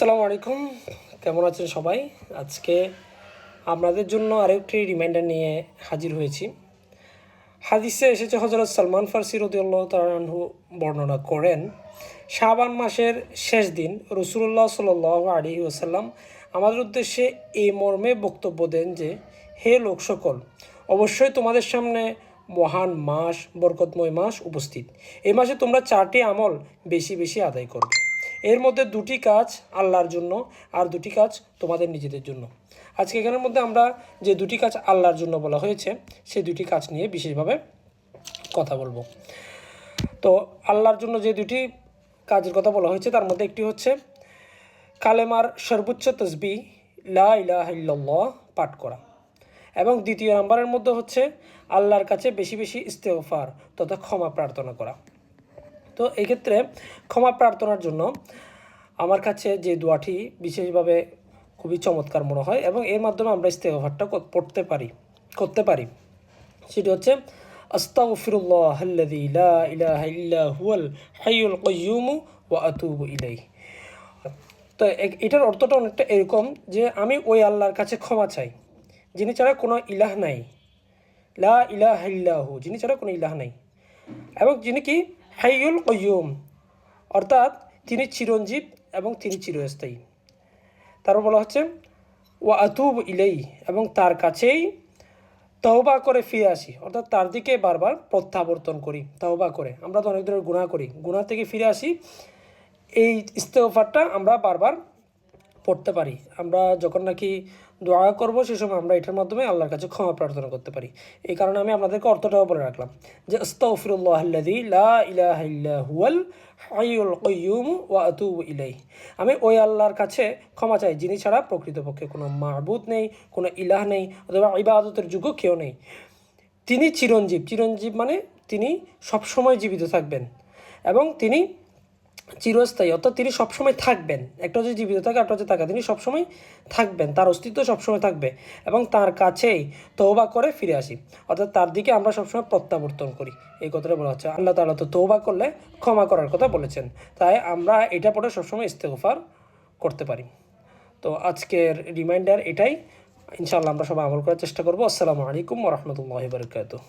আসসালামু আলাইকুম, কেমন আছেন সবাই? আজকে আপনাদের জন্য আরেকটি রিমাইন্ডার নিয়ে হাজির হয়েছি। হাদিসে এসেছে, হযরত সালমান ফারসি রাদিয়াল্লাহু তাআলা আনহু বর্ণনা করেন, শাবান মাসের শেষ দিন রাসূলুল্লাহ সাল্লাল্লাহু আলাইহি ওয়াসাল্লাম আমাদের উদ্দেশ্যে এই মর্মে বক্তব্য দেন যে, হে লোক সকল, অবশ্যই তোমাদের সামনে মহান মাস, বরকতময় মাস উপস্থিত। এই মাসে তোমরা 4টি আমল বেশি বেশি আদায় করবে। এর মধ্যে 2টি কাজ আল্লাহর জন্য আর 2টি কাজ তোমাদের নিজেদের জন্য। আজকে এখানের মধ্যে আমরা যে 2টি কাজ আল্লাহর জন্য বলা হয়েছে, সেই 2টি কাজ নিয়ে বিশেষভাবে কথা বলবো। তো আল্লাহর জন্য যে 2টি কাজের কথা বলা হয়েছে, তার মধ্যে একটি হচ্ছে কালেমার সর্বোচ্চ তসবিহ লা ইলাহা ইল্লাল্লাহ পাঠ করা, এবং দ্বিতীয় নাম্বারের মধ্যে হচ্ছে আল্লাহর কাছে বেশি বেশি ইস্তেগফার তথা ক্ষমা প্রার্থনা করা। তো এক্ষেত্রে ক্ষমা প্রার্থনার জন্য আমার কাছে যে দোয়াটি বিশেষভাবে খুবই চমৎকার মনে হয় এবং এর মাধ্যমে আমরা ইস্তেগফারটা করতে পারি, সেটি হচ্ছে আস্তাগফিরুল্লাহাল্লাযী লা ইলাহা ইল্লা হুয়াল হাইয়ুল কাইয়্যুম ওয়া আতুবু ইলাইহি। তো এটার অর্থটা অনেকটা এরকম যে আমি ওই আল্লাহর কাছে ক্ষমা চাই যিনি ছাড়া কোনো ইলাহ নাই, লা ইলাহা ইল্লাহু, যিনি ছাড়া কোনো ইলাহ নাই, এবং যিনি কি হাইয়ুল কাইয়্যুম, অর্থাৎ তিনি চিরঞ্জীব এবং তিনি চিরস্থায়ী। তারপর বলা হচ্ছে ওয়া আতুবু ইলাইহি, এবং তার কাছেই তওবা করে ফিরে আসি, অর্থাৎ তার দিকে বারবার প্রত্যাবর্তন করি। তওবা করে আমরা তো অনেক ধরনের গুনাহ করি, গুনাহ থেকে ফিরে আসি। এই ইস্তেগফারটা আমরা বারবার পড়তে পারি। আমরা যখন নাকি দোয়া করব, সে সময় আমরা এটার মাধ্যমে আল্লাহর কাছে ক্ষমা প্রার্থনা করতে পারি। এই কারণে আমি আপনাদেরকে অর্থটাও বলে রাখলাম যে আস্তাগফিরুল্লাহাল্লাযী লা ইলাহা ইল্লা হুয়াল হাইয়ুল কাইয়্যুম ওয়া আতুবু ইলাইহি। আমি ওই আল্লাহর কাছে ক্ষমা চাই যিনি ছাড়া প্রকৃতপক্ষে কোনো মাবুদ নেই, কোনো ইলাহ নেই, অথবা ইবাদতের যোগ্য কেউ নেই। তিনি চিরঞ্জীব, চিরঞ্জীব মানে তিনি সবসময় জীবিত থাকবেন এবং তিনি চিরস্থায়ী, অর্থাৎ তিনি সবসময় থাকবেন। একটা হচ্ছে জীবিত থাকে, একটা হচ্ছে থাকা। তিনি সবসময় থাকবেন, তার অস্তিত্ব সবসময় থাকবে, এবং তার কাছেই তওবা করে ফিরে আসি, অর্থাৎ তার দিকে আমরা সবসময় প্রত্যাবর্তন করি। এই কথাটা বলা হচ্ছে। আল্লাহ তাআলা তো তওবা করলে ক্ষমা করার কথা বলেছেন, তাই আমরা এটা পড়ে সবসময় ইস্তেগফার করতে পারি। তো আজকের রিমাইন্ডার এটাই, ইনশাআল্লাহ আমরা সবাই আমল করার চেষ্টা করবো। আসসালামু আলাইকুম ওয়া রাহমাতুল্লাহি ওয়া বারাকাতুহু।